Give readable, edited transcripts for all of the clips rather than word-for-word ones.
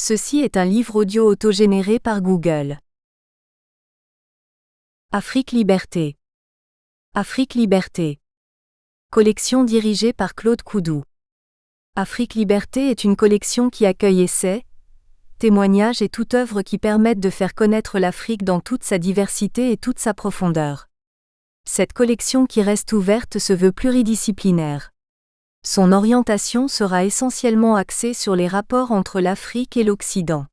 Ceci est un livre audio autogénéré par Google. Afrique Liberté. Afrique Liberté. Collection dirigée par Claude Coudou. Afrique Liberté est une collection qui accueille essais, témoignages et toute œuvre qui permettent de faire connaître l'Afrique dans toute sa diversité et toute sa profondeur. Cette collection qui reste ouverte se veut pluridisciplinaire. Son orientation sera essentiellement axée sur les rapports entre l'Afrique et l'Occident.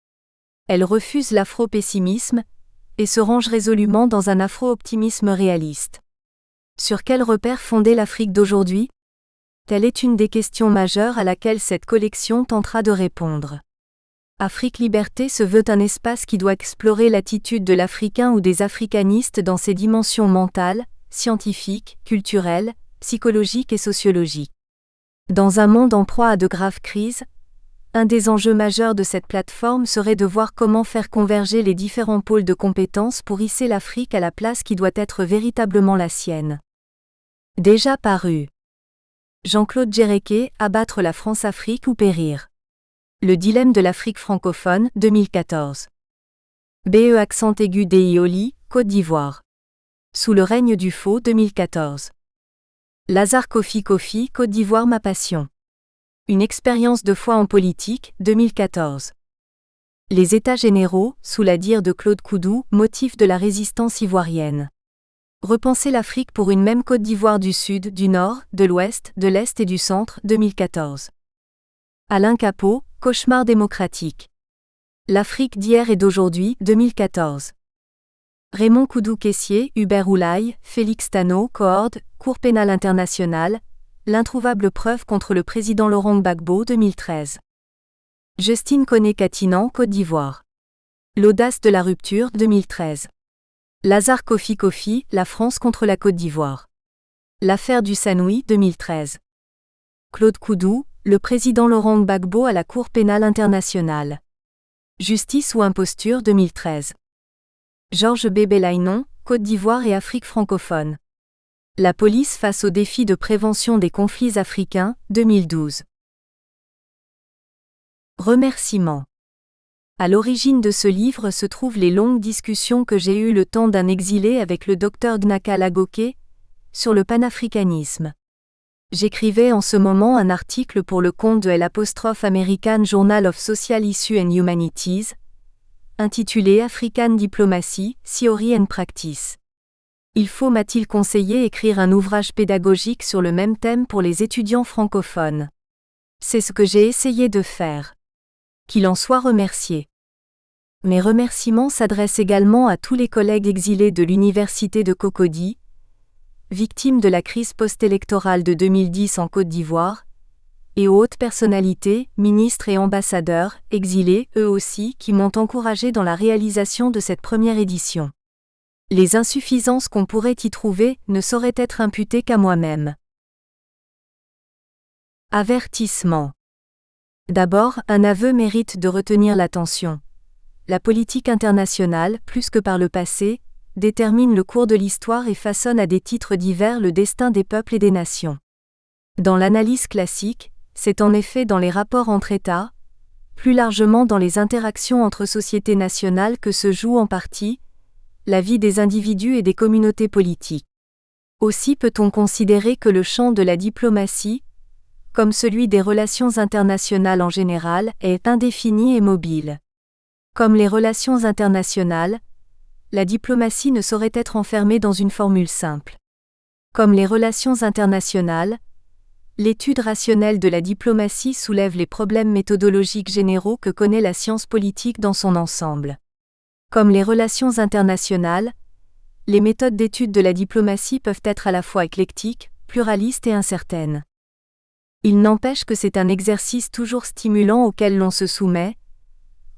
Elle refuse l'afro-pessimisme et se range résolument dans un afro-optimisme réaliste. Sur quels repères fonder l'Afrique d'aujourd'hui ? Telle est une des questions majeures à laquelle cette collection tentera de répondre. Afrique Liberté se veut un espace qui doit explorer l'attitude de l'Africain ou des africanistes dans ses dimensions mentales, scientifiques, culturelles, psychologiques et sociologiques. Dans un monde en proie à de graves crises, un des enjeux majeurs de cette plateforme serait de voir comment faire converger les différents pôles de compétences pour hisser l'Afrique à la place qui doit être véritablement la sienne. Déjà paru. Jean-Claude Djereké, Abattre la France-Afrique ou périr. Le dilemme de l'Afrique francophone, 2014. BE accent aigu d'Eoli, Côte d'Ivoire. Sous le règne du faux, 2014. Lazare Kofi Kofi, Côte d'Ivoire ma passion. Une expérience de foi en politique, 2014. Les États généraux, sous la dire de Claude Coudou, motif de la résistance ivoirienne. Repenser l'Afrique pour une même Côte d'Ivoire du Sud, du Nord, de l'Ouest, de l'Est et du Centre, 2014. Alain Capot, Cauchemar démocratique. L'Afrique d'hier et d'aujourd'hui, 2014. Raymond Koudou-Caissier, Hubert Oulaye, Félix Tano, Coord, Cour pénale internationale, l'introuvable preuve contre le président Laurent Gbagbo, 2013. Justine Koné-Katinan, Côte d'Ivoire. L'audace de la rupture, 2013. Lazare Kofi Kofi, la France contre la Côte d'Ivoire. L'affaire du Sanoui, 2013. Claude Coudou, le président Laurent Gbagbo à la Cour pénale internationale. Justice ou imposture, 2013. Georges Bébé-Laïnon, Côte d'Ivoire et Afrique francophone. La police face aux défis de prévention des conflits africains, 2012. Remerciements. À l'origine de ce livre se trouvent les longues discussions que j'ai eues le temps d'un exilé avec le Dr Gnaka Lagoke, sur le panafricanisme. J'écrivais en ce moment un article pour le compte de l'American Journal of Social Issues and Humanities, intitulé African Diplomacy, Theory and Practice. Il faut, m'a-t-il conseillé, écrire un ouvrage pédagogique sur le même thème pour les étudiants francophones. C'est ce que j'ai essayé de faire. Qu'il en soit remercié. Mes remerciements s'adressent également à tous les collègues exilés de l'université de Cocody, victimes de la crise post-électorale de 2010 en Côte d'Ivoire, et aux hautes personnalités, ministres et ambassadeurs, exilés, eux aussi, qui m'ont encouragé dans la réalisation de cette première édition. Les insuffisances qu'on pourrait y trouver ne sauraient être imputées qu'à moi-même. Avertissement. D'abord, un aveu mérite de retenir l'attention. La politique internationale, plus que par le passé, détermine le cours de l'histoire et façonne à des titres divers le destin des peuples et des nations. Dans l'analyse classique, c'est en effet dans les rapports entre États, plus largement dans les interactions entre sociétés nationales que se joue en partie la vie des individus et des communautés politiques. Aussi peut-on considérer que le champ de la diplomatie, comme celui des relations internationales en général, est indéfini et mobile. Comme les relations internationales, la diplomatie ne saurait être enfermée dans une formule simple. Comme les relations internationales, l'étude rationnelle de la diplomatie soulève les problèmes méthodologiques généraux que connaît la science politique dans son ensemble. Comme les relations internationales, les méthodes d'étude de la diplomatie peuvent être à la fois éclectiques, pluralistes et incertaines. Il n'empêche que c'est un exercice toujours stimulant auquel l'on se soumet,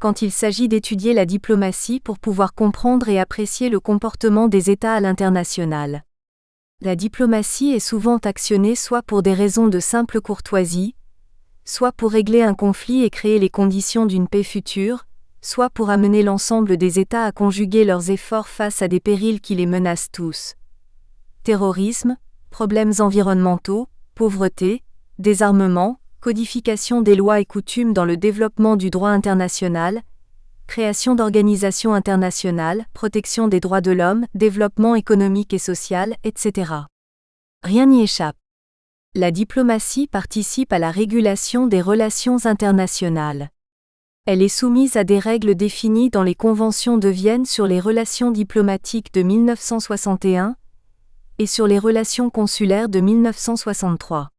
quand il s'agit d'étudier la diplomatie pour pouvoir comprendre et apprécier le comportement des États à l'international. La diplomatie est souvent actionnée soit pour des raisons de simple courtoisie, soit pour régler un conflit et créer les conditions d'une paix future, soit pour amener l'ensemble des États à conjuguer leurs efforts face à des périls qui les menacent tous. Terrorisme, problèmes environnementaux, pauvreté, désarmement, codification des lois et coutumes dans le développement du droit international, création d'organisations internationales, protection des droits de l'homme, développement économique et social, etc. Rien n'y échappe. La diplomatie participe à la régulation des relations internationales. Elle est soumise à des règles définies dans les conventions de Vienne sur les relations diplomatiques de 1961 et sur les relations consulaires de 1963.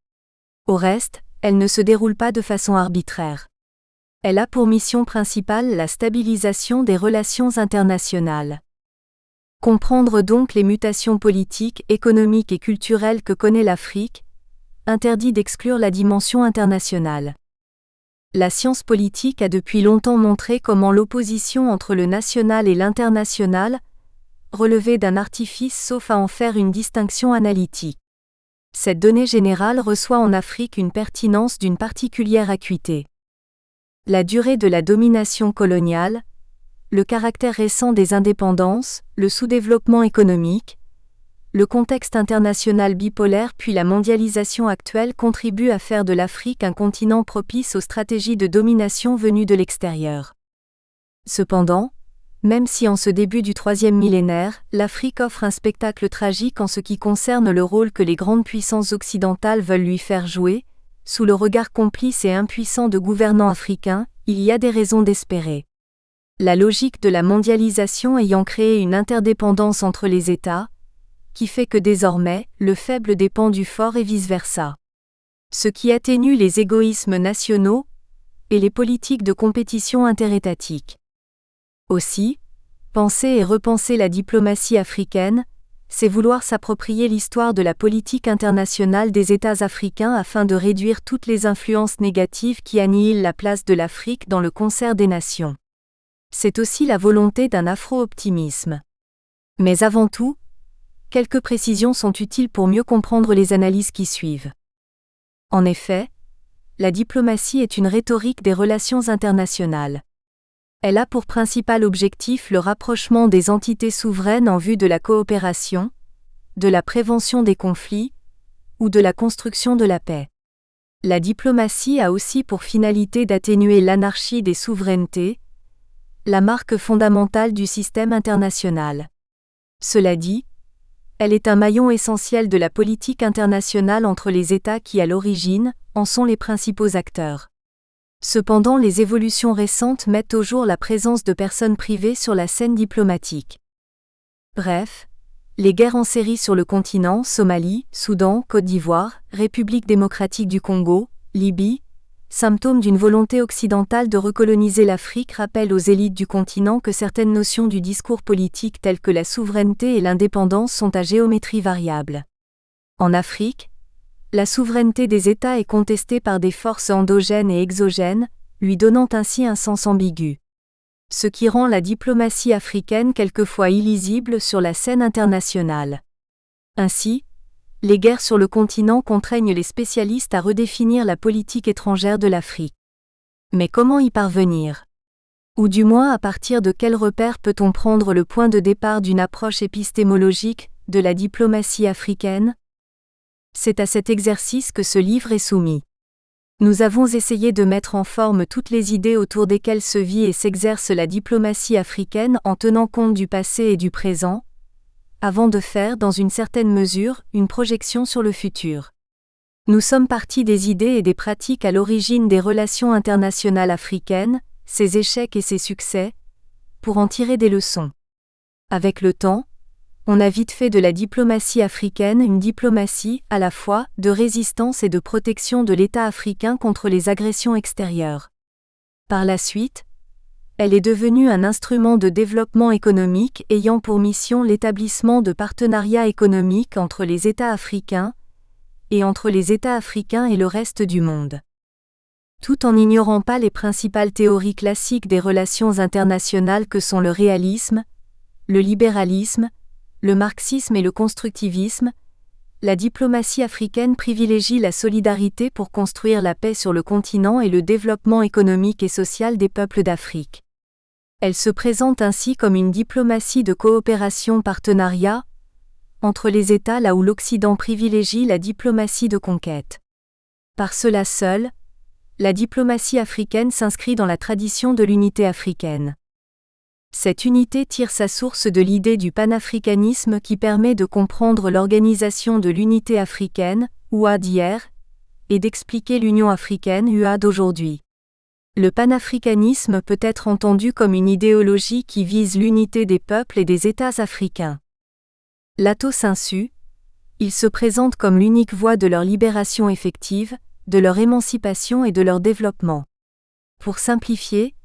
Au reste, elle ne se déroule pas de façon arbitraire. Elle a pour mission principale la stabilisation des relations internationales. Comprendre donc les mutations politiques, économiques et culturelles que connaît l'Afrique, interdit d'exclure la dimension internationale. La science politique a depuis longtemps montré comment l'opposition entre le national et l'international relevait d'un artifice sauf à en faire une distinction analytique. Cette donnée générale reçoit en Afrique une pertinence d'une particulière acuité. La durée de la domination coloniale, le caractère récent des indépendances, le sous-développement économique, le contexte international bipolaire puis la mondialisation actuelle contribuent à faire de l'Afrique un continent propice aux stratégies de domination venues de l'extérieur. Cependant, même si en ce début du troisième millénaire, l'Afrique offre un spectacle tragique en ce qui concerne le rôle que les grandes puissances occidentales veulent lui faire jouer, sous le regard complice et impuissant de gouvernants africains, il y a des raisons d'espérer. La logique de la mondialisation ayant créé une interdépendance entre les États, qui fait que désormais, le faible dépend du fort et vice-versa. Ce qui atténue les égoïsmes nationaux et les politiques de compétition interétatiques. Aussi, penser et repenser la diplomatie africaine, c'est vouloir s'approprier l'histoire de la politique internationale des États africains afin de réduire toutes les influences négatives qui annihilent la place de l'Afrique dans le concert des nations. C'est aussi la volonté d'un afro-optimisme. Mais avant tout, quelques précisions sont utiles pour mieux comprendre les analyses qui suivent. En effet, la diplomatie est une rhétorique des relations internationales. Elle a pour principal objectif le rapprochement des entités souveraines en vue de la coopération, de la prévention des conflits ou de la construction de la paix. La diplomatie a aussi pour finalité d'atténuer l'anarchie des souverainetés, la marque fondamentale du système international. Cela dit, elle est un maillon essentiel de la politique internationale entre les États qui, à l'origine, en sont les principaux acteurs. Cependant, les évolutions récentes mettent au jour la présence de personnes privées sur la scène diplomatique. Bref, les guerres en série sur le continent, Somalie, Soudan, Côte d'Ivoire, République démocratique du Congo, Libye, symptômes d'une volonté occidentale de recoloniser l'Afrique rappellent aux élites du continent que certaines notions du discours politique telles que la souveraineté et l'indépendance sont à géométrie variable. En Afrique, la souveraineté des États est contestée par des forces endogènes et exogènes, lui donnant ainsi un sens ambigu. Ce qui rend la diplomatie africaine quelquefois illisible sur la scène internationale. Ainsi, les guerres sur le continent contraignent les spécialistes à redéfinir la politique étrangère de l'Afrique. Mais comment y parvenir ? Ou du moins à partir de quels repères peut-on prendre le point de départ d'une approche épistémologique de la diplomatie africaine ? C'est à cet exercice que ce livre est soumis. Nous avons essayé de mettre en forme toutes les idées autour desquelles se vit et s'exerce la diplomatie africaine en tenant compte du passé et du présent, avant de faire, dans une certaine mesure, une projection sur le futur. Nous sommes partis des idées et des pratiques à l'origine des relations internationales africaines, ses échecs et ses succès, pour en tirer des leçons. Avec le temps, on a vite fait de la diplomatie africaine une diplomatie, à la fois, de résistance et de protection de l'État africain contre les agressions extérieures. Par la suite, elle est devenue un instrument de développement économique ayant pour mission l'établissement de partenariats économiques entre les États africains et entre les États africains et le reste du monde. Tout en n'ignorant pas les principales théories classiques des relations internationales que sont le réalisme, le libéralisme, le marxisme et le constructivisme, la diplomatie africaine privilégie la solidarité pour construire la paix sur le continent et le développement économique et social des peuples d'Afrique. Elle se présente ainsi comme une diplomatie de coopération-partenariat entre les États là où l'Occident privilégie la diplomatie de conquête. Par cela seul, la diplomatie africaine s'inscrit dans la tradition de l'unité africaine. Cette unité tire sa source de l'idée du panafricanisme qui permet de comprendre l'organisation de l'unité africaine, UA d'hier, et d'expliquer l'Union africaine, UA d'aujourd'hui. Le panafricanisme peut être entendu comme une idéologie qui vise l'unité des peuples et des États africains. Lato sensu, il se présente comme l'unique voie de leur libération effective, de leur émancipation et de leur développement. Pour simplifier,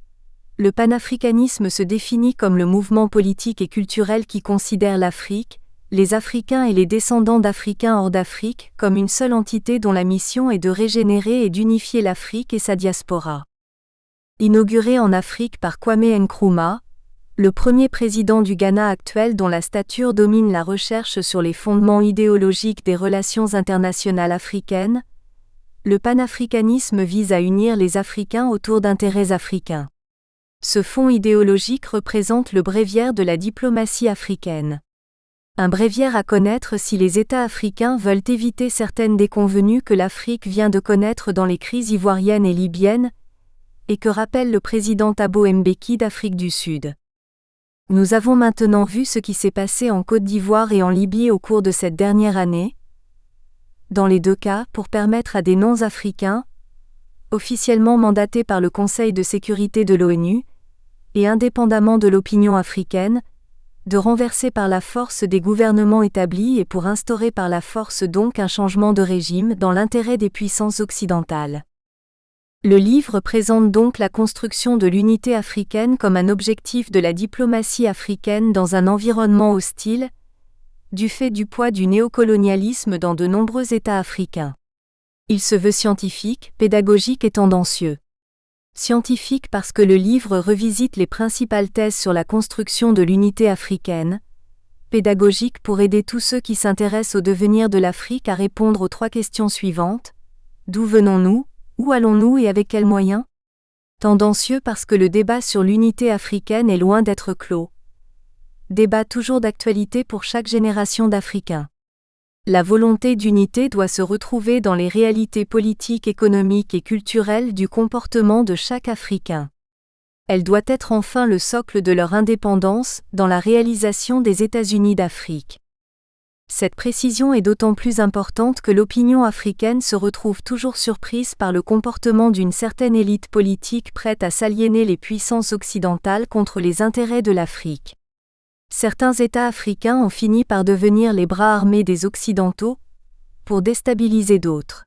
le panafricanisme se définit comme le mouvement politique et culturel qui considère l'Afrique, les Africains et les descendants d'Africains hors d'Afrique comme une seule entité dont la mission est de régénérer et d'unifier l'Afrique et sa diaspora. Inauguré en Afrique par Kwame Nkrumah, le premier président du Ghana actuel dont la stature domine la recherche sur les fondements idéologiques des relations internationales africaines, le panafricanisme vise à unir les Africains autour d'intérêts africains. Ce fond idéologique représente le bréviaire de la diplomatie africaine. Un bréviaire à connaître si les États africains veulent éviter certaines déconvenues que l'Afrique vient de connaître dans les crises ivoiriennes et libyennes, et que rappelle le président Thabo Mbeki d'Afrique du Sud. Nous avons maintenant vu ce qui s'est passé en Côte d'Ivoire et en Libye au cours de cette dernière année. Dans les deux cas, pour permettre à des non-africains, officiellement mandatés par le Conseil de sécurité de l'ONU, et indépendamment de l'opinion africaine, de renverser par la force des gouvernements établis et pour instaurer par la force donc un changement de régime dans l'intérêt des puissances occidentales. Le livre présente donc la construction de l'unité africaine comme un objectif de la diplomatie africaine dans un environnement hostile, du fait du poids du néocolonialisme dans de nombreux États africains. Il se veut scientifique, pédagogique et tendancieux. Scientifique parce que le livre revisite les principales thèses sur la construction de l'unité africaine. Pédagogique pour aider tous ceux qui s'intéressent au devenir de l'Afrique à répondre aux trois questions suivantes. D'où venons-nous ? Où allons-nous et avec quels moyens ? Tendancieux parce que le débat sur l'unité africaine est loin d'être clos. Débat toujours d'actualité pour chaque génération d'Africains. La volonté d'unité doit se retrouver dans les réalités politiques, économiques et culturelles du comportement de chaque Africain. Elle doit être enfin le socle de leur indépendance dans la réalisation des États-Unis d'Afrique. Cette précision est d'autant plus importante que l'opinion africaine se retrouve toujours surprise par le comportement d'une certaine élite politique prête à s'aliéner les puissances occidentales contre les intérêts de l'Afrique. Certains États africains ont fini par devenir les bras armés des Occidentaux, pour déstabiliser d'autres.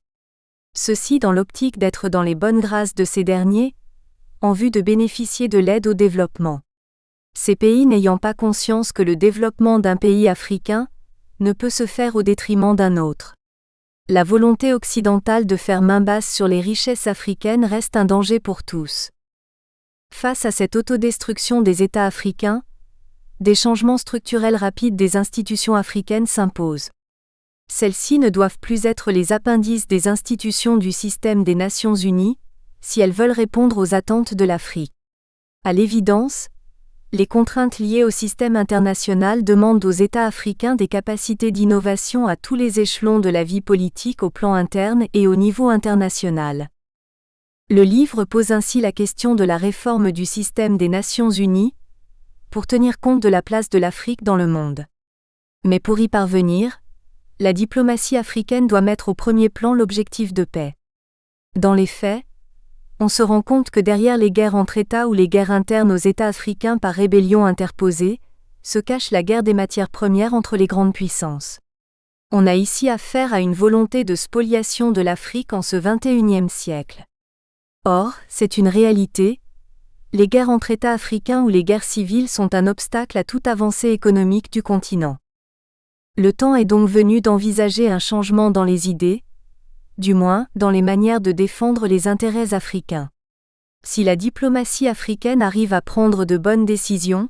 Ceci dans l'optique d'être dans les bonnes grâces de ces derniers, en vue de bénéficier de l'aide au développement. Ces pays n'ayant pas conscience que le développement d'un pays africain ne peut se faire au détriment d'un autre. La volonté occidentale de faire main basse sur les richesses africaines reste un danger pour tous. Face à cette autodestruction des États africains, des changements structurels rapides des institutions africaines s'imposent. Celles-ci ne doivent plus être les appendices des institutions du système des Nations Unies, si elles veulent répondre aux attentes de l'Afrique. À l'évidence, les contraintes liées au système international demandent aux États africains des capacités d'innovation à tous les échelons de la vie politique au plan interne et au niveau international. Le livre pose ainsi la question de la réforme du système des Nations Unies, pour tenir compte de la place de l'Afrique dans le monde. Mais pour y parvenir, la diplomatie africaine doit mettre au premier plan l'objectif de paix. Dans les faits, on se rend compte que derrière les guerres entre États ou les guerres internes aux États africains par rébellion interposée, se cache la guerre des matières premières entre les grandes puissances. On a ici affaire à une volonté de spoliation de l'Afrique en ce XXIe siècle. Or, c'est une réalité. Les guerres entre États africains ou les guerres civiles sont un obstacle à toute avancée économique du continent. Le temps est donc venu d'envisager un changement dans les idées, du moins dans les manières de défendre les intérêts africains. Si la diplomatie africaine arrive à prendre de bonnes décisions,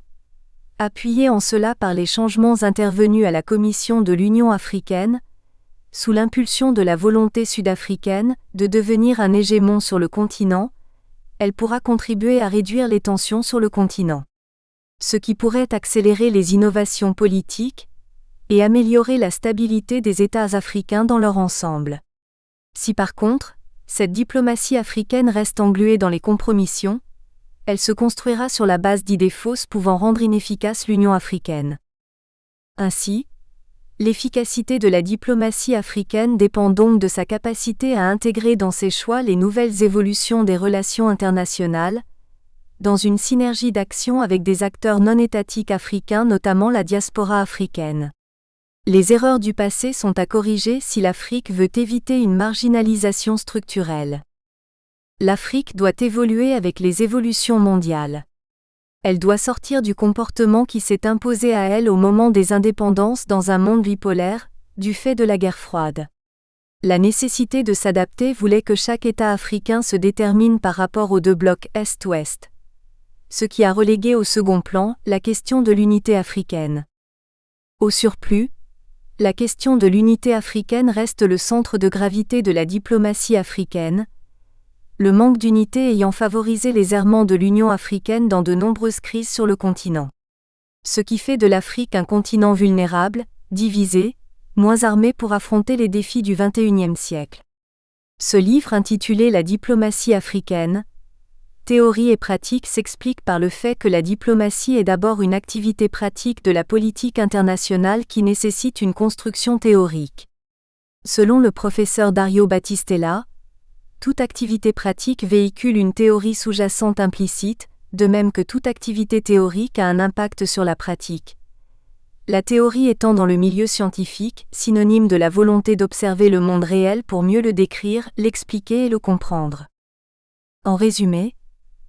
appuyée en cela par les changements intervenus à la Commission de l'Union africaine, sous l'impulsion de la volonté sud-africaine de devenir un hégémon sur le continent, elle pourra contribuer à réduire les tensions sur le continent. Ce qui pourrait accélérer les innovations politiques et améliorer la stabilité des États africains dans leur ensemble. Si par contre, cette diplomatie africaine reste engluée dans les compromissions, elle se construira sur la base d'idées fausses pouvant rendre inefficace l'Union africaine. Ainsi, l'efficacité de la diplomatie africaine dépend donc de sa capacité à intégrer dans ses choix les nouvelles évolutions des relations internationales, dans une synergie d'action avec des acteurs non étatiques africains, notamment la diaspora africaine. Les erreurs du passé sont à corriger si l'Afrique veut éviter une marginalisation structurelle. L'Afrique doit évoluer avec les évolutions mondiales. Elle doit sortir du comportement qui s'est imposé à elle au moment des indépendances dans un monde bipolaire, du fait de la guerre froide. La nécessité de s'adapter voulait que chaque État africain se détermine par rapport aux deux blocs Est-Ouest, ce qui a relégué au second plan la question de l'unité africaine. Au surplus, la question de l'unité africaine reste le centre de gravité de la diplomatie africaine, le manque d'unité ayant favorisé les errements de l'Union africaine dans de nombreuses crises sur le continent. Ce qui fait de l'Afrique un continent vulnérable, divisé, moins armé pour affronter les défis du XXIe siècle. Ce livre intitulé La diplomatie africaine, théorie et pratique s'explique par le fait que la diplomatie est d'abord une activité pratique de la politique internationale qui nécessite une construction théorique. Selon le professeur Dario Battistella, toute activité pratique véhicule une théorie sous-jacente implicite, de même que toute activité théorique a un impact sur la pratique. La théorie étant dans le milieu scientifique, synonyme de la volonté d'observer le monde réel pour mieux le décrire, l'expliquer et le comprendre. En résumé,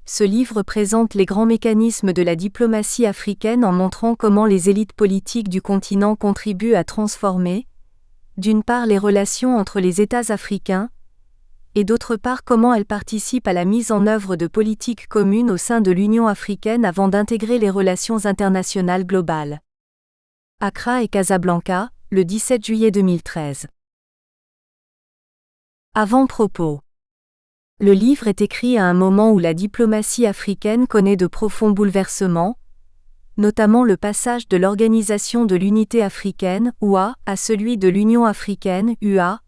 ce livre présente les grands mécanismes de la diplomatie africaine en montrant comment les élites politiques du continent contribuent à transformer, d'une part les relations entre les États africains, et d'autre part comment elles participent à la mise en œuvre de politiques communes au sein de l'Union africaine avant d'intégrer les relations internationales globales. Accra et Casablanca, le 17 juillet 2013. Avant-propos. Le livre est écrit à un moment où la diplomatie africaine connaît de profonds bouleversements, notamment le passage de l'Organisation de l'Unité africaine, OUA, à celui de l'Union africaine, UA,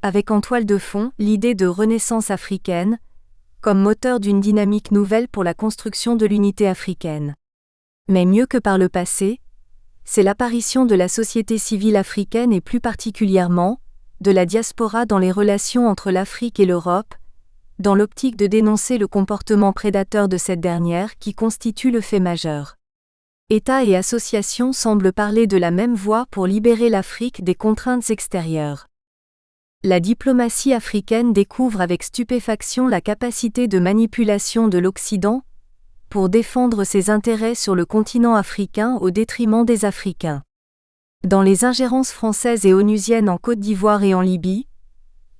avec en toile de fond l'idée de renaissance africaine, comme moteur d'une dynamique nouvelle pour la construction de l'unité africaine. Mais mieux que par le passé, c'est l'apparition de la société civile africaine et plus particulièrement, de la diaspora dans les relations entre l'Afrique et l'Europe, dans l'optique de dénoncer le comportement prédateur de cette dernière qui constitue le fait majeur. États et associations semblent parler de la même voix pour libérer l'Afrique des contraintes extérieures. La diplomatie africaine découvre avec stupéfaction la capacité de manipulation de l'Occident pour défendre ses intérêts sur le continent africain au détriment des Africains. Dans les ingérences françaises et onusiennes en Côte d'Ivoire et en Libye,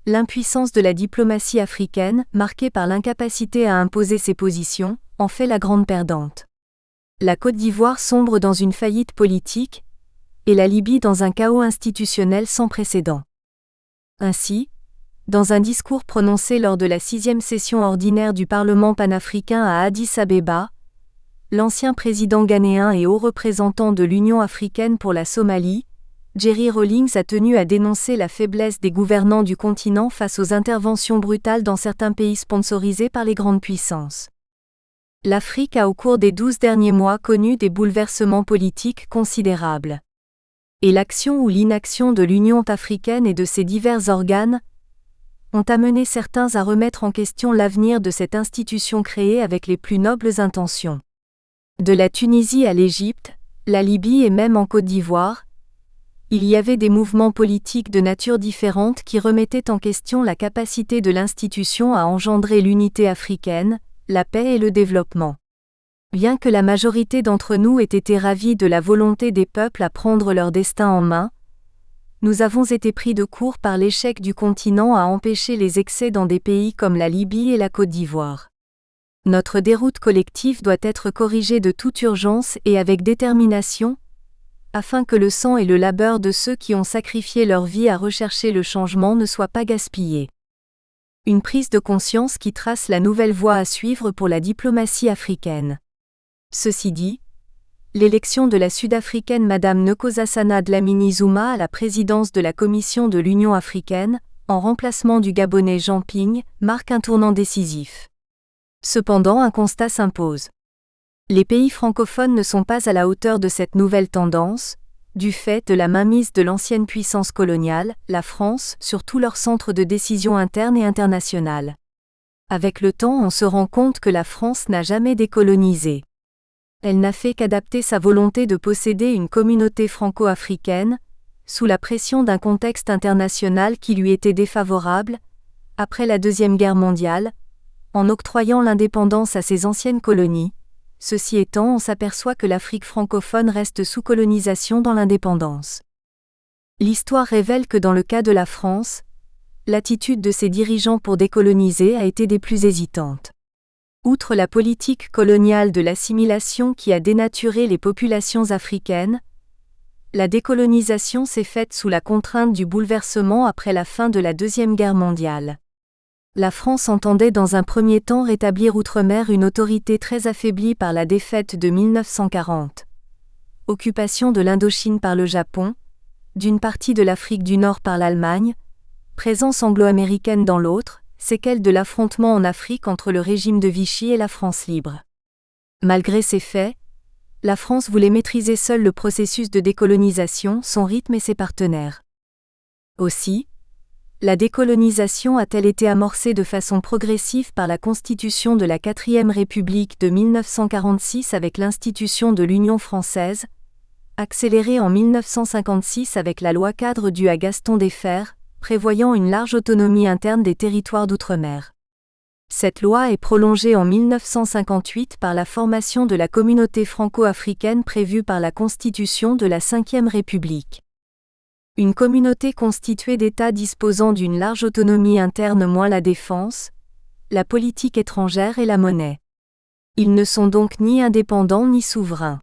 l'impuissance de la diplomatie africaine, marquée par l'incapacité à imposer ses positions, en fait la grande perdante. La Côte d'Ivoire sombre dans une faillite politique, et la Libye dans un chaos institutionnel sans précédent. Ainsi, dans un discours prononcé lors de la 6e session ordinaire du Parlement panafricain à Addis-Abeba, l'ancien président ghanéen et haut représentant de l'Union africaine pour la Somalie, Jerry Rawlings a tenu à dénoncer la faiblesse des gouvernants du continent face aux interventions brutales dans certains pays sponsorisés par les grandes puissances. L'Afrique a au cours des 12 derniers mois connu des bouleversements politiques considérables. Et l'action ou l'inaction de l'Union africaine et de ses divers organes ont amené certains à remettre en question l'avenir de cette institution créée avec les plus nobles intentions. De la Tunisie à l'Égypte, la Libye et même en Côte d'Ivoire, il y avait des mouvements politiques de nature différente qui remettaient en question la capacité de l'institution à engendrer l'unité africaine, la paix et le développement. Bien que la majorité d'entre nous ait été ravis de la volonté des peuples à prendre leur destin en main, nous avons été pris de court par l'échec du continent à empêcher les excès dans des pays comme la Libye et la Côte d'Ivoire. Notre déroute collective doit être corrigée de toute urgence et avec détermination, afin que le sang et le labeur de ceux qui ont sacrifié leur vie à rechercher le changement ne soient pas gaspillés. Une prise de conscience qui trace la nouvelle voie à suivre pour la diplomatie africaine. Ceci dit, l'élection de la Sud-Africaine Madame Nkosazana Dlamini-Zuma à la présidence de la Commission de l'Union africaine, en remplacement du Gabonais Jean Ping, marque un tournant décisif. Cependant, un constat s'impose. Les pays francophones ne sont pas à la hauteur de cette nouvelle tendance, du fait de la mainmise de l'ancienne puissance coloniale, la France, sur tous leurs centres de décision internes et internationales. Avec le temps, on se rend compte que la France n'a jamais décolonisé. Elle n'a fait qu'adapter sa volonté de posséder une communauté franco-africaine, sous la pression d'un contexte international qui lui était défavorable, après la Deuxième Guerre mondiale, en octroyant l'indépendance à ses anciennes colonies. Ceci étant, on s'aperçoit que l'Afrique francophone reste sous colonisation dans l'indépendance. L'histoire révèle que dans le cas de la France, l'attitude de ses dirigeants pour décoloniser a été des plus hésitantes. Outre la politique coloniale de l'assimilation qui a dénaturé les populations africaines, la décolonisation s'est faite sous la contrainte du bouleversement après la fin de la Deuxième Guerre mondiale. La France entendait dans un premier temps rétablir outre-mer une autorité très affaiblie par la défaite de 1940. Occupation de l'Indochine par le Japon, d'une partie de l'Afrique du Nord par l'Allemagne, présence anglo-américaine dans l'autre, séquelles de l'affrontement en Afrique entre le régime de Vichy et la France libre. Malgré ces faits, la France voulait maîtriser seule le processus de décolonisation, son rythme et ses partenaires. Aussi, la décolonisation a-t-elle été amorcée de façon progressive par la constitution de la 4e République de 1946 avec l'institution de l'Union française, accélérée en 1956 avec la loi-cadre due à Gaston Defferre, prévoyant une large autonomie interne des territoires d'outre-mer. Cette loi est prolongée en 1958 par la formation de la communauté franco-africaine prévue par la Constitution de la 5e République. Une communauté constituée d'États disposant d'une large autonomie interne moins la défense, la politique étrangère et la monnaie. Ils ne sont donc ni indépendants ni souverains.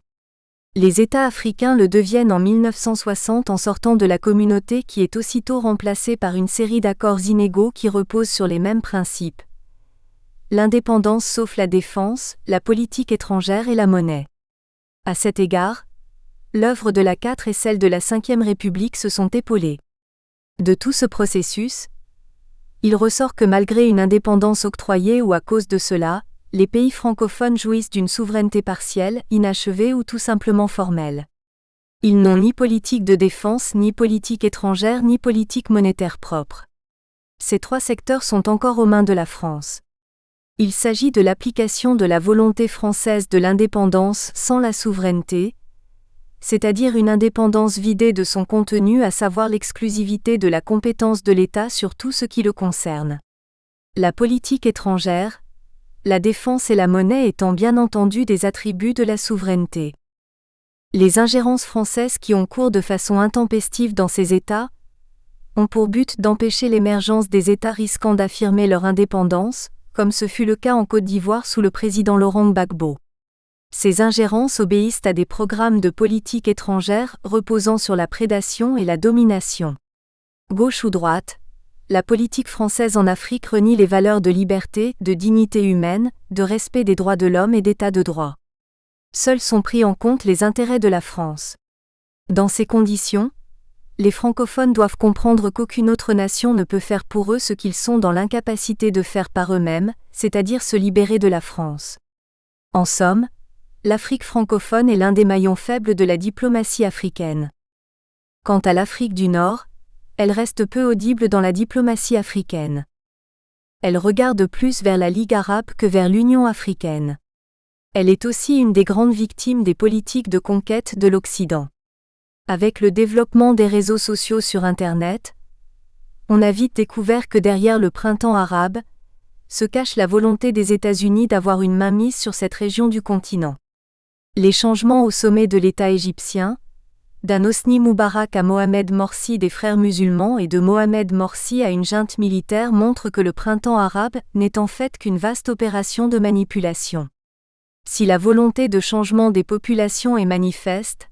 Les États africains le deviennent en 1960 en sortant de la communauté qui est aussitôt remplacée par une série d'accords inégaux qui reposent sur les mêmes principes. L'indépendance sauf la défense, la politique étrangère et la monnaie. À cet égard, l'œuvre de la 4 et celle de la 5e République se sont épaulées. De tout ce processus, il ressort que malgré une indépendance octroyée ou à cause de cela, les pays francophones jouissent d'une souveraineté partielle, inachevée ou tout simplement formelle. Ils n'ont ni politique de défense, ni politique étrangère, ni politique monétaire propre. Ces 3 secteurs sont encore aux mains de la France. Il s'agit de l'application de la volonté française de l'indépendance sans la souveraineté, c'est-à-dire une indépendance vidée de son contenu, à savoir l'exclusivité de la compétence de l'État sur tout ce qui le concerne. La politique étrangère, la défense et la monnaie étant bien entendu des attributs de la souveraineté. Les ingérences françaises qui ont cours de façon intempestive dans ces États ont pour but d'empêcher l'émergence des États risquant d'affirmer leur indépendance, comme ce fut le cas en Côte d'Ivoire sous le président Laurent Gbagbo. Ces ingérences obéissent à des programmes de politique étrangère reposant sur la prédation et la domination. Gauche ou droite, la politique française en Afrique renie les valeurs de liberté, de dignité humaine, de respect des droits de l'homme et d'état de droit. Seuls sont pris en compte les intérêts de la France. Dans ces conditions, les francophones doivent comprendre qu'aucune autre nation ne peut faire pour eux ce qu'ils sont dans l'incapacité de faire par eux-mêmes, c'est-à-dire se libérer de la France. En somme, l'Afrique francophone est l'un des maillons faibles de la diplomatie africaine. Quant à l'Afrique du Nord, elle reste peu audible dans la diplomatie africaine. Elle regarde plus vers la Ligue arabe que vers l'Union africaine. Elle est aussi une des grandes victimes des politiques de conquête de l'Occident. Avec le développement des réseaux sociaux sur Internet, on a vite découvert que derrière le printemps arabe se cache la volonté des États-Unis d'avoir une mainmise sur cette région du continent. Les changements au sommet de l'État égyptien, d'un Hosni Moubarak à Mohamed Morsi des Frères musulmans et de Mohamed Morsi à une junte militaire montrent que le printemps arabe n'est en fait qu'une vaste opération de manipulation. Si la volonté de changement des populations est manifeste,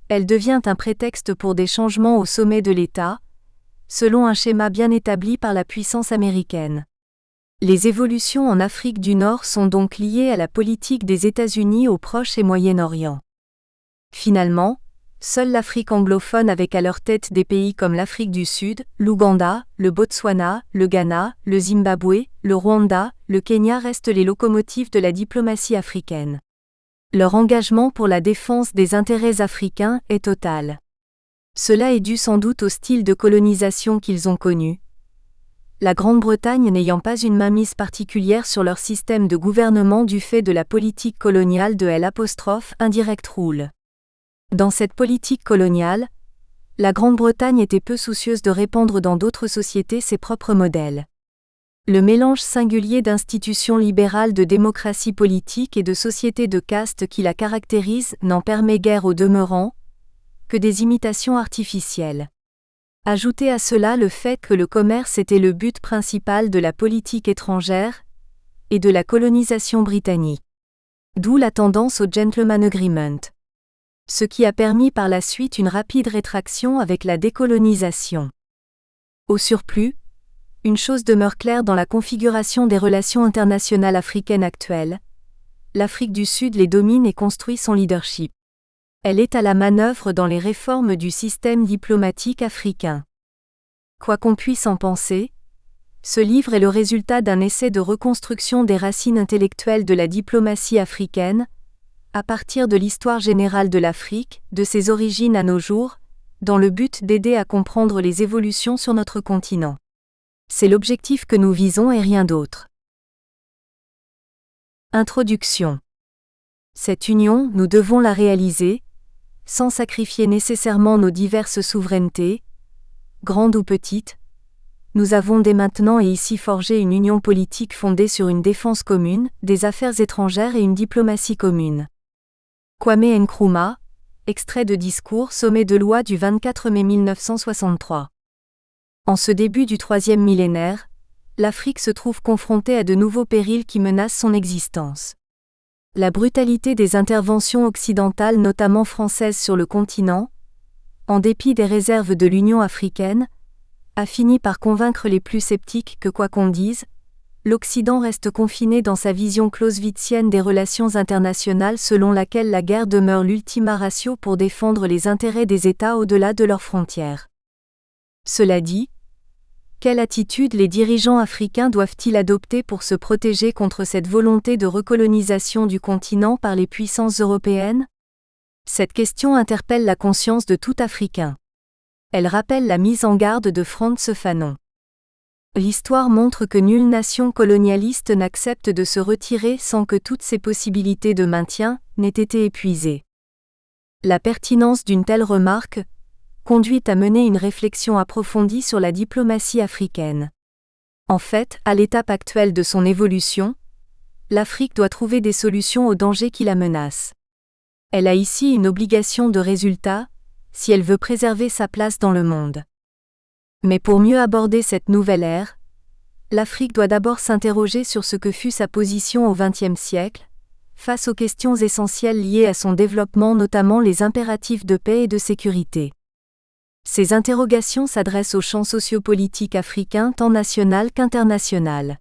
elle devient un prétexte pour des changements au sommet de l'État, selon un schéma bien établi par la puissance américaine. Les évolutions en Afrique du Nord sont donc liées à la politique des États-Unis au Proche et Moyen-Orient. Finalement, Seule l'Afrique anglophone avec à leur tête des pays comme l'Afrique du Sud, l'Ouganda, le Botswana, le Ghana, le Zimbabwe, le Rwanda, le Kenya restent les locomotives de la diplomatie africaine. Leur engagement pour la défense des intérêts africains est total. Cela est dû sans doute au style de colonisation qu'ils ont connu, la Grande-Bretagne n'ayant pas une mainmise particulière sur leur système de gouvernement du fait de la politique coloniale de l'Indirect Rule. Dans cette politique coloniale, la Grande-Bretagne était peu soucieuse de répandre dans d'autres sociétés ses propres modèles. Le mélange singulier d'institutions libérales de démocratie politique et de sociétés de caste qui la caractérise n'en permet guère au demeurant que des imitations artificielles. Ajoutez à cela le fait que le commerce était le but principal de la politique étrangère et de la colonisation britannique. D'où la tendance au Gentleman Agreement. Ce qui a permis par la suite une rapide rétraction avec la décolonisation. Au surplus, une chose demeure claire dans la configuration des relations internationales africaines actuelles. L'Afrique du Sud les domine et construit son leadership. Elle est à la manœuvre dans les réformes du système diplomatique africain. Quoi qu'on puisse en penser, ce livre est le résultat d'un essai de reconstruction des racines intellectuelles de la diplomatie africaine, à partir de l'histoire générale de l'Afrique, de ses origines à nos jours, dans le but d'aider à comprendre les évolutions sur notre continent. C'est l'objectif que nous visons et rien d'autre. Introduction. Cette union, nous devons la réaliser, sans sacrifier nécessairement nos diverses souverainetés, grandes ou petites. Nous avons dès maintenant et ici forgé une union politique fondée sur une défense commune, des affaires étrangères et une diplomatie commune. Kwame Nkrumah, extrait de discours sommet de loi du 24 mai 1963. En ce début du troisième millénaire, l'Afrique se trouve confrontée à de nouveaux périls qui menacent son existence. La brutalité des interventions occidentales, notamment françaises sur le continent, en dépit des réserves de l'Union africaine, a fini par convaincre les plus sceptiques que quoi qu'on dise, l'Occident reste confiné dans sa vision clausewitzienne des relations internationales selon laquelle la guerre demeure l'ultima ratio pour défendre les intérêts des États au-delà de leurs frontières. Cela dit, quelle attitude les dirigeants africains doivent-ils adopter pour se protéger contre cette volonté de recolonisation du continent par les puissances européennes ? Cette question interpelle la conscience de tout Africain. Elle rappelle la mise en garde de Frantz Fanon. L'histoire montre que nulle nation colonialiste n'accepte de se retirer sans que toutes ses possibilités de maintien n'aient été épuisées. La pertinence d'une telle remarque conduit à mener une réflexion approfondie sur la diplomatie africaine. En fait, à l'étape actuelle de son évolution, l'Afrique doit trouver des solutions aux dangers qui la menacent. Elle a ici une obligation de résultat, si elle veut préserver sa place dans le monde. Mais pour mieux aborder cette nouvelle ère, l'Afrique doit d'abord s'interroger sur ce que fut sa position au XXe siècle, face aux questions essentielles liées à son développement, notamment les impératifs de paix et de sécurité. Ces interrogations s'adressent au champ sociopolitique africain tant national qu'international.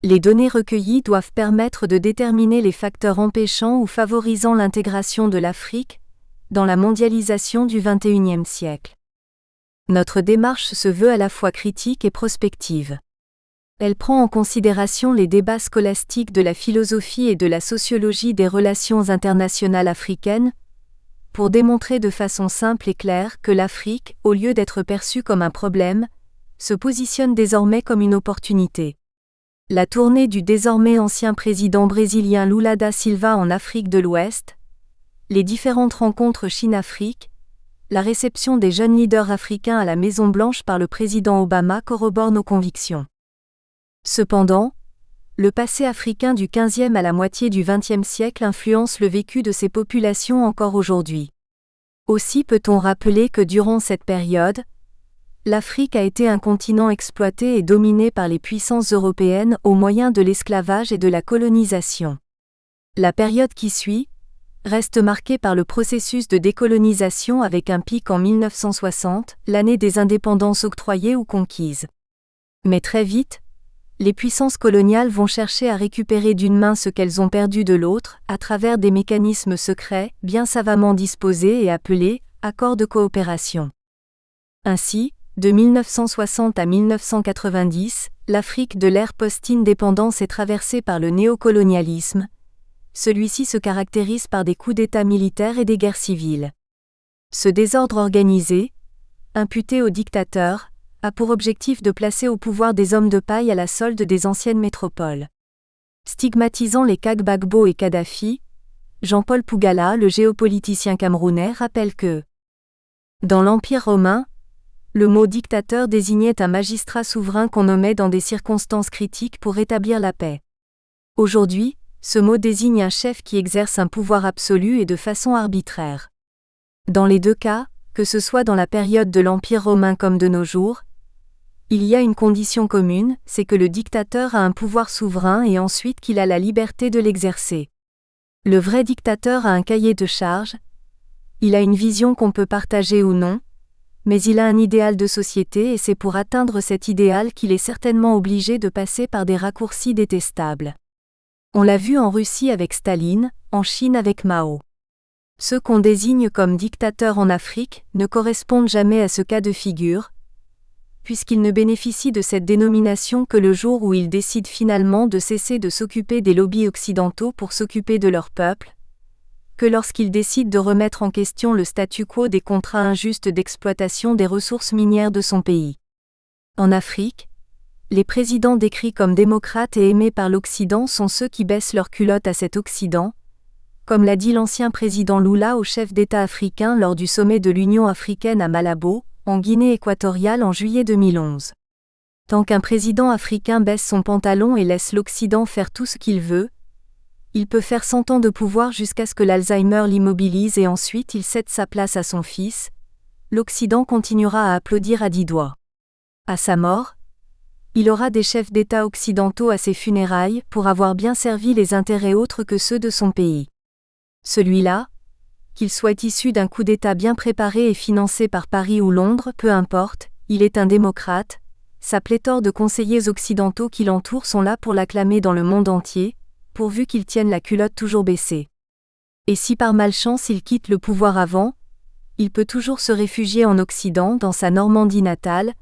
Les données recueillies doivent permettre de déterminer les facteurs empêchant ou favorisant l'intégration de l'Afrique dans la mondialisation du XXIe siècle. Notre démarche se veut à la fois critique et prospective. Elle prend en considération les débats scolastiques de la philosophie et de la sociologie des relations internationales africaines, pour démontrer de façon simple et claire que l'Afrique, au lieu d'être perçue comme un problème, se positionne désormais comme une opportunité. La tournée du désormais ancien président brésilien Lula da Silva en Afrique de l'Ouest, les différentes rencontres Chine-Afrique, la réception des jeunes leaders africains à la Maison-Blanche par le président Obama corroborent nos convictions. Cependant, le passé africain du XVe à la moitié du XXe siècle influence le vécu de ces populations encore aujourd'hui. Aussi peut-on rappeler que durant cette période, l'Afrique a été un continent exploité et dominé par les puissances européennes au moyen de l'esclavage et de la colonisation. La période qui suit reste marquée par le processus de décolonisation avec un pic en 1960, l'année des indépendances octroyées ou conquises. Mais très vite, les puissances coloniales vont chercher à récupérer d'une main ce qu'elles ont perdu de l'autre, à travers des mécanismes secrets, bien savamment disposés et appelés accord de coopération. Ainsi, de 1960 à 1990, l'Afrique de l'ère post-indépendance est traversée par le néocolonialisme. Celui-ci se caractérise par des coups d'État militaires et des guerres civiles. Ce désordre organisé, imputé aux dictateurs, a pour objectif de placer au pouvoir des hommes de paille à la solde des anciennes métropoles. Stigmatisant les Gbagbo et Kadhafi, Jean-Paul Pougala, le géopoliticien camerounais, rappelle que dans l'Empire romain, le mot dictateur désignait un magistrat souverain qu'on nommait dans des circonstances critiques pour rétablir la paix. Aujourd'hui, ce mot désigne un chef qui exerce un pouvoir absolu et de façon arbitraire. Dans les deux cas, que ce soit dans la période de l'Empire romain comme de nos jours, il y a une condition commune, c'est que le dictateur a un pouvoir souverain et ensuite qu'il a la liberté de l'exercer. Le vrai dictateur a un cahier de charges, il a une vision qu'on peut partager ou non, mais il a un idéal de société et c'est pour atteindre cet idéal qu'il est certainement obligé de passer par des raccourcis détestables. On l'a vu en Russie avec Staline, en Chine avec Mao. Ceux qu'on désigne comme dictateurs en Afrique ne correspondent jamais à ce cas de figure, puisqu'ils ne bénéficient de cette dénomination que le jour où ils décident finalement de cesser de s'occuper des lobbies occidentaux pour s'occuper de leur peuple, que lorsqu'ils décident de remettre en question le statu quo des contrats injustes d'exploitation des ressources minières de son pays. En Afrique, les présidents décrits comme démocrates et aimés par l'Occident sont ceux qui baissent leurs culottes à cet Occident, comme l'a dit l'ancien président Lula au chef d'État africain lors du sommet de l'Union africaine à Malabo, en Guinée équatoriale en juillet 2011. Tant qu'un président africain baisse son pantalon et laisse l'Occident faire tout ce qu'il veut, il peut faire 100 ans de pouvoir jusqu'à ce que l'Alzheimer l'immobilise et ensuite il cède sa place à son fils, l'Occident continuera à applaudir à 10 doigts. À sa mort, il aura des chefs d'État occidentaux à ses funérailles pour avoir bien servi les intérêts autres que ceux de son pays. Celui-là, qu'il soit issu d'un coup d'État bien préparé et financé par Paris ou Londres, peu importe, il est un démocrate, sa pléthore de conseillers occidentaux qui l'entourent sont là pour l'acclamer dans le monde entier, pourvu qu'il tienne la culotte toujours baissée. Et si par malchance il quitte le pouvoir avant, il peut toujours se réfugier en Occident, dans sa Normandie natale,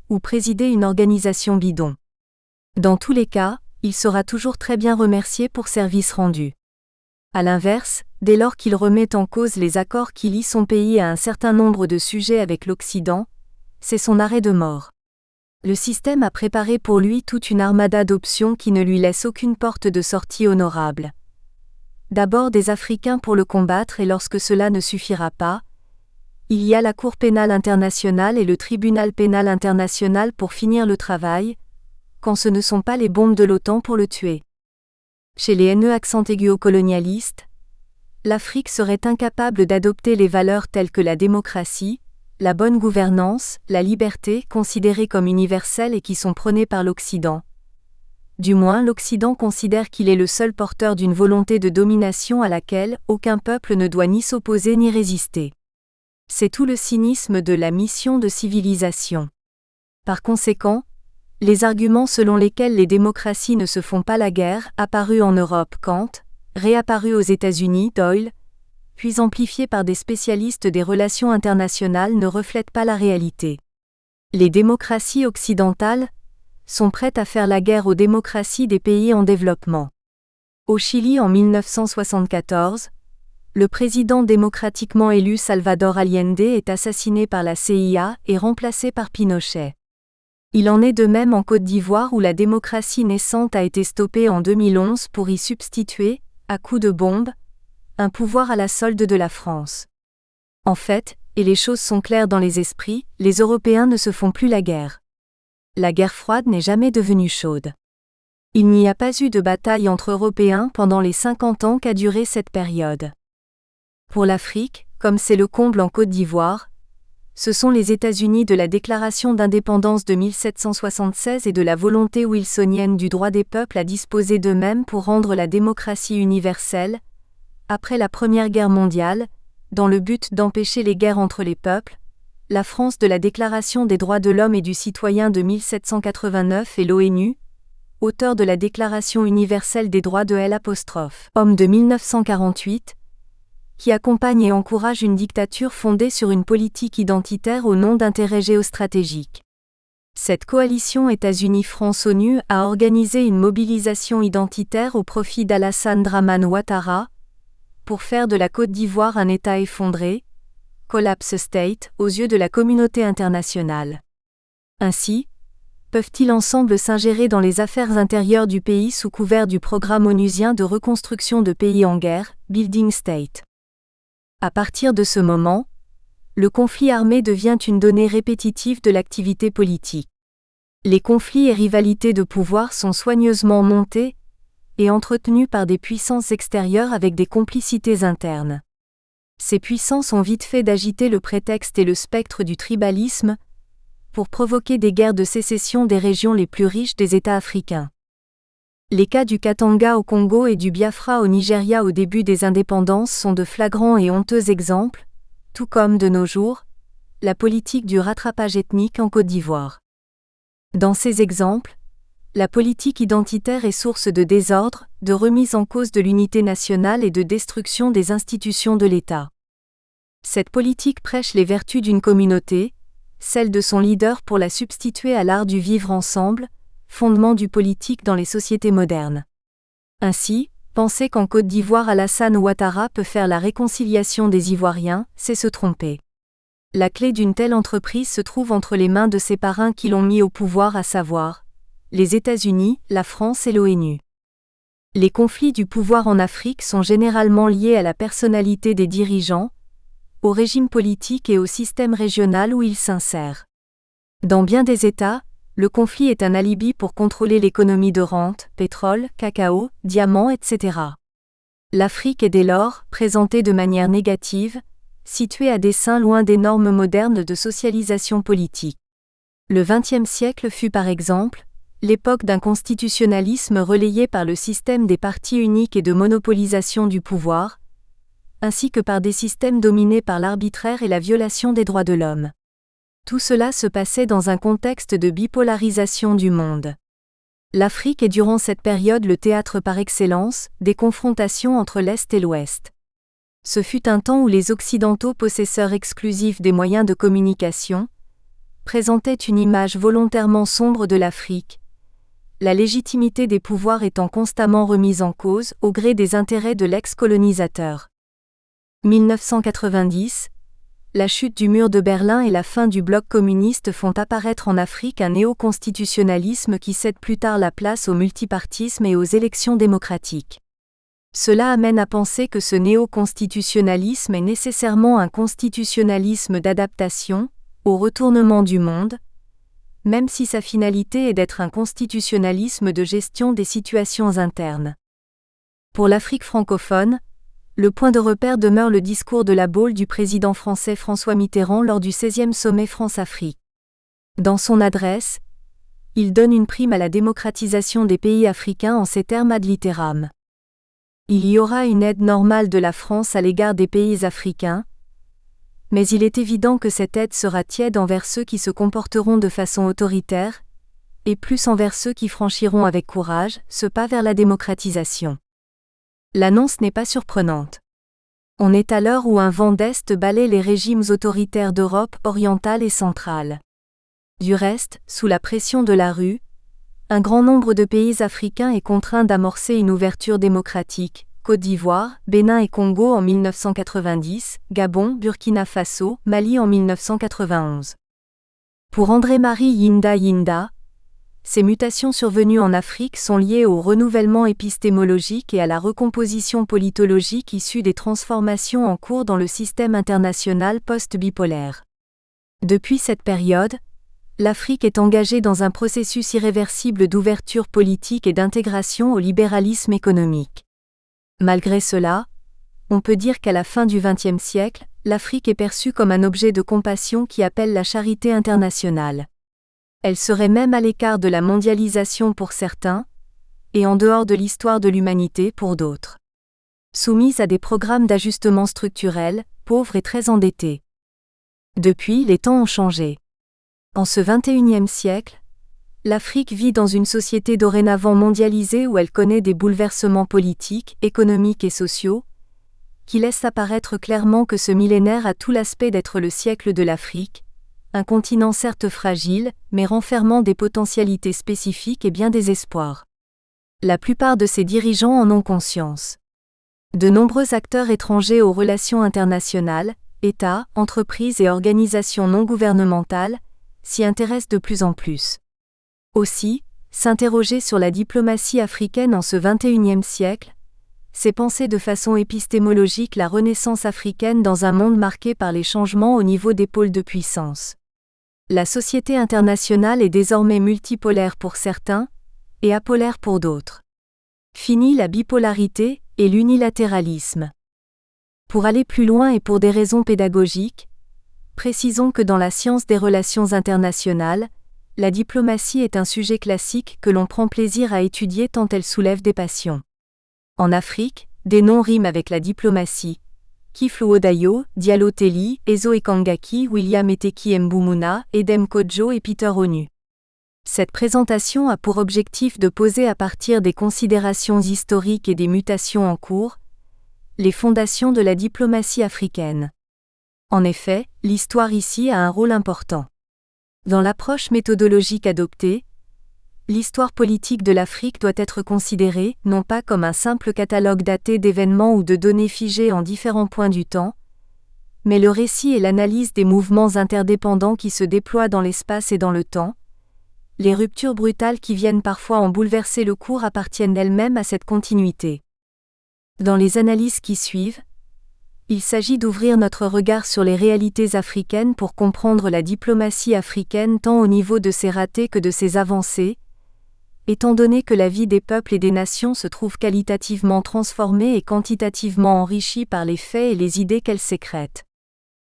ou présider une organisation bidon. Dans tous les cas, il sera toujours très bien remercié pour service rendu. À l'inverse, dès lors qu'il remet en cause les accords qui lient son pays à un certain nombre de sujets avec l'Occident, c'est son arrêt de mort. Le système a préparé pour lui toute une armada d'options qui ne lui laisse aucune porte de sortie honorable. D'abord des Africains pour le combattre et lorsque cela ne suffira pas, il y a la Cour pénale internationale et le Tribunal pénal international pour finir le travail, quand ce ne sont pas les bombes de l'OTAN pour le tuer. Chez les néo-colonialistes, l'Afrique serait incapable d'adopter les valeurs telles que la démocratie, la bonne gouvernance, la liberté, considérées comme universelles et qui sont prônées par l'Occident. Du moins l'Occident considère qu'il est le seul porteur d'une volonté de domination à laquelle aucun peuple ne doit ni s'opposer ni résister. C'est tout le cynisme de la mission de civilisation. Par conséquent, les arguments selon lesquels les démocraties ne se font pas la guerre, apparus en Europe Kant, réapparus aux États-Unis Doyle, puis amplifiés par des spécialistes des relations internationales ne reflètent pas la réalité. Les démocraties occidentales sont prêtes à faire la guerre aux démocraties des pays en développement. Au Chili en 1974, le président démocratiquement élu Salvador Allende est assassiné par la CIA et remplacé par Pinochet. Il en est de même en Côte d'Ivoire où la démocratie naissante a été stoppée en 2011 pour y substituer, à coups de bombe, un pouvoir à la solde de la France. En fait, et les choses sont claires dans les esprits, les Européens ne se font plus la guerre. La guerre froide n'est jamais devenue chaude. Il n'y a pas eu de bataille entre Européens pendant les 50 ans qu'a duré cette période. Pour l'Afrique, comme c'est le comble en Côte d'Ivoire, ce sont les États-Unis de la Déclaration d'indépendance de 1776 et de la volonté wilsonienne du droit des peuples à disposer d'eux-mêmes pour rendre la démocratie universelle, après la Première Guerre mondiale, dans le but d'empêcher les guerres entre les peuples, la France de la Déclaration des droits de l'homme et du citoyen de 1789 et l'ONU, auteur de la Déclaration universelle des droits de l'homme de 1948, qui accompagne et encourage une dictature fondée sur une politique identitaire au nom d'intérêts géostratégiques. Cette coalition États-Unis-France-ONU a organisé une mobilisation identitaire au profit d'Alassane Dramane Ouattara, pour faire de la Côte d'Ivoire un État effondré, collapse state, aux yeux de la communauté internationale. Ainsi, peuvent-ils ensemble s'ingérer dans les affaires intérieures du pays sous couvert du programme onusien de reconstruction de pays en guerre, Building State. À partir de ce moment, le conflit armé devient une donnée répétitive de l'activité politique. Les conflits et rivalités de pouvoir sont soigneusement montés et entretenus par des puissances extérieures avec des complicités internes. Ces puissances ont vite fait d'agiter le prétexte et le spectre du tribalisme pour provoquer des guerres de sécession des régions les plus riches des États africains. Les cas du Katanga au Congo et du Biafra au Nigeria au début des indépendances sont de flagrants et honteux exemples, tout comme de nos jours, la politique du rattrapage ethnique en Côte d'Ivoire. Dans ces exemples, la politique identitaire est source de désordre, de remise en cause de l'unité nationale et de destruction des institutions de l'État. Cette politique prêche les vertus d'une communauté, celle de son leader pour la substituer à l'art du vivre ensemble, fondement du politique dans les sociétés modernes. Ainsi, penser qu'en Côte d'Ivoire Alassane Ouattara peut faire la réconciliation des Ivoiriens, c'est se tromper. La clé d'une telle entreprise se trouve entre les mains de ses parrains qui l'ont mis au pouvoir, à savoir les États-Unis, la France et l'ONU. Les conflits du pouvoir en Afrique sont généralement liés à la personnalité des dirigeants, au régime politique et au système régional où ils s'insèrent. Dans bien des États, le conflit est un alibi pour contrôler l'économie de rente, pétrole, cacao, diamants, etc. L'Afrique est dès lors, présentée de manière négative, située à dessein loin des normes modernes de socialisation politique. Le XXe siècle fut par exemple l'époque d'un constitutionnalisme relayé par le système des partis uniques et de monopolisation du pouvoir, ainsi que par des systèmes dominés par l'arbitraire et la violation des droits de l'homme. Tout cela se passait dans un contexte de bipolarisation du monde. L'Afrique est durant cette période le théâtre par excellence des confrontations entre l'Est et l'Ouest. Ce fut un temps où les Occidentaux, possesseurs exclusifs des moyens de communication, présentaient une image volontairement sombre de l'Afrique, la légitimité des pouvoirs étant constamment remise en cause au gré des intérêts de l'ex-colonisateur. 1990, la chute du mur de Berlin et la fin du bloc communiste font apparaître en Afrique un néo-constitutionnalisme qui cède plus tard la place au multipartisme et aux élections démocratiques. Cela amène à penser que ce néo-constitutionnalisme est nécessairement un constitutionnalisme d'adaptation au retournement du monde, même si sa finalité est d'être un constitutionnalisme de gestion des situations internes. Pour l'Afrique francophone, le point de repère demeure le discours de la Baule du président français François Mitterrand lors du 16e sommet France-Afrique. Dans son adresse, il donne une prime à la démocratisation des pays africains en ces termes ad litteram. Il y aura une aide normale de la France à l'égard des pays africains, mais il est évident que cette aide sera tiède envers ceux qui se comporteront de façon autoritaire, et plus envers ceux qui franchiront avec courage ce pas vers la démocratisation. L'annonce n'est pas surprenante. On est à l'heure où un vent d'Est balaie les régimes autoritaires d'Europe orientale et centrale. Du reste, sous la pression de la rue, un grand nombre de pays africains est contraint d'amorcer une ouverture démocratique, Côte d'Ivoire, Bénin et Congo en 1990, Gabon, Burkina Faso, Mali en 1991. Pour André-Marie Yinda, ces mutations survenues en Afrique sont liées au renouvellement épistémologique et à la recomposition politologique issue des transformations en cours dans le système international post-bipolaire. Depuis cette période, l'Afrique est engagée dans un processus irréversible d'ouverture politique et d'intégration au libéralisme économique. Malgré cela, on peut dire qu'à la fin du XXe siècle, l'Afrique est perçue comme un objet de compassion qui appelle la charité internationale. Elle serait même à l'écart de la mondialisation pour certains, et en dehors de l'histoire de l'humanité pour d'autres. Soumise à des programmes d'ajustement structurel, pauvre et très endettée. Depuis, les temps ont changé. En ce XXIe siècle, l'Afrique vit dans une société dorénavant mondialisée où elle connaît des bouleversements politiques, économiques et sociaux, qui laisse apparaître clairement que ce millénaire a tout l'aspect d'être le siècle de l'Afrique, un continent certes fragile, mais renfermant des potentialités spécifiques et bien des espoirs. La plupart de ses dirigeants en ont conscience. De nombreux acteurs étrangers aux relations internationales, États, entreprises et organisations non gouvernementales, s'y intéressent de plus en plus. Aussi, s'interroger sur la diplomatie africaine en ce XXIe siècle, c'est penser de façon épistémologique la renaissance africaine dans un monde marqué par les changements au niveau des pôles de puissance. La société internationale est désormais multipolaire pour certains, et apolaire pour d'autres. Fini la bipolarité et l'unilatéralisme. Pour aller plus loin et pour des raisons pédagogiques, précisons que dans la science des relations internationales, la diplomatie est un sujet classique que l'on prend plaisir à étudier tant elle soulève des passions. En Afrique, des noms riment avec la diplomatie. Kiflu Odayo, Diallo Telli, Ezo Ekangaki, William Eteki Mbumuna, Edem Kodjo et Peter Onu. Cette présentation a pour objectif de poser à partir des considérations historiques et des mutations en cours, les fondations de la diplomatie africaine. En effet, l'histoire ici a un rôle important. Dans l'approche méthodologique adoptée, l'histoire politique de l'Afrique doit être considérée, non pas comme un simple catalogue daté d'événements ou de données figées en différents points du temps, mais le récit et l'analyse des mouvements interdépendants qui se déploient dans l'espace et dans le temps. Les ruptures brutales qui viennent parfois en bouleverser le cours appartiennent elles-mêmes à cette continuité. Dans les analyses qui suivent, il s'agit d'ouvrir notre regard sur les réalités africaines pour comprendre la diplomatie africaine tant au niveau de ses ratés que de ses avancées, étant donné que la vie des peuples et des nations se trouve qualitativement transformée et quantitativement enrichie par les faits et les idées qu'elle sécrète.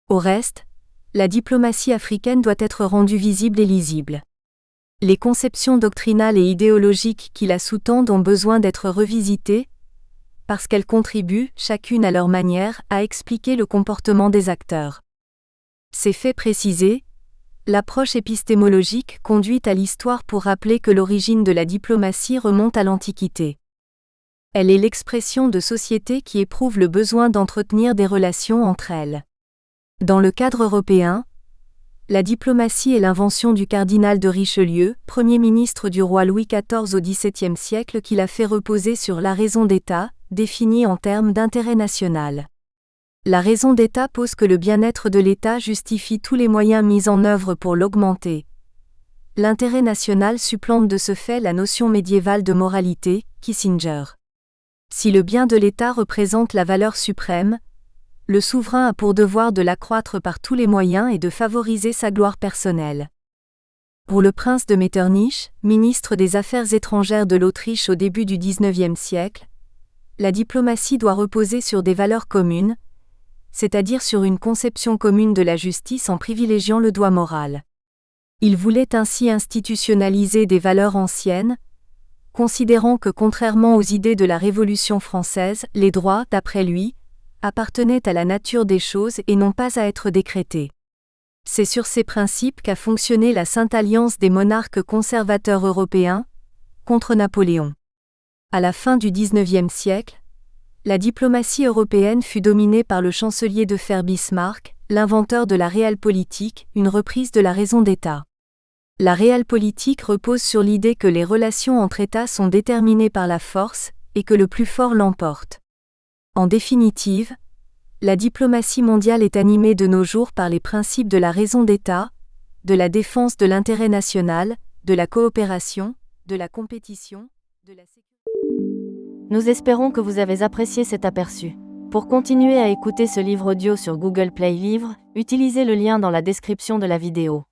Au reste, la diplomatie africaine doit être rendue visible et lisible. Les conceptions doctrinales et idéologiques qui la sous-tendent ont besoin d'être revisitées, parce qu'elles contribuent, chacune à leur manière, à expliquer le comportement des acteurs. Ces faits précisés, l'approche épistémologique conduit à l'histoire pour rappeler que l'origine de la diplomatie remonte à l'Antiquité. Elle est l'expression de sociétés qui éprouvent le besoin d'entretenir des relations entre elles. Dans le cadre européen, la diplomatie est l'invention du cardinal de Richelieu, premier ministre du roi Louis XIV au XVIIe siècle qui l'a fait reposer sur la raison d'État, définie en termes d'intérêt national. La raison d'État pose que le bien-être de l'État justifie tous les moyens mis en œuvre pour l'augmenter. L'intérêt national supplante de ce fait la notion médiévale de moralité, Kissinger. Si le bien de l'État représente la valeur suprême, le souverain a pour devoir de l'accroître par tous les moyens et de favoriser sa gloire personnelle. Pour le prince de Metternich, ministre des Affaires étrangères de l'Autriche au début du XIXe siècle, la diplomatie doit reposer sur des valeurs communes, c'est-à-dire sur une conception commune de la justice en privilégiant le droit moral. Il voulait ainsi institutionnaliser des valeurs anciennes, considérant que contrairement aux idées de la Révolution française, les droits, d'après lui, appartenaient à la nature des choses et non pas à être décrétés. C'est sur ces principes qu'a fonctionné la Sainte Alliance des monarques conservateurs européens, contre Napoléon. À la fin du XIXe siècle, la diplomatie européenne fut dominée par le chancelier de fer Bismarck, l'inventeur de la realpolitik, une reprise de la raison d'État. La realpolitik repose sur l'idée que les relations entre États sont déterminées par la force, et que le plus fort l'emporte. En définitive, la diplomatie mondiale est animée de nos jours par les principes de la raison d'État, de la défense de l'intérêt national, de la coopération, de la compétition, de la sécurité. Nous espérons que vous avez apprécié cet aperçu. Pour continuer à écouter ce livre audio sur Google Play Livres, utilisez le lien dans la description de la vidéo.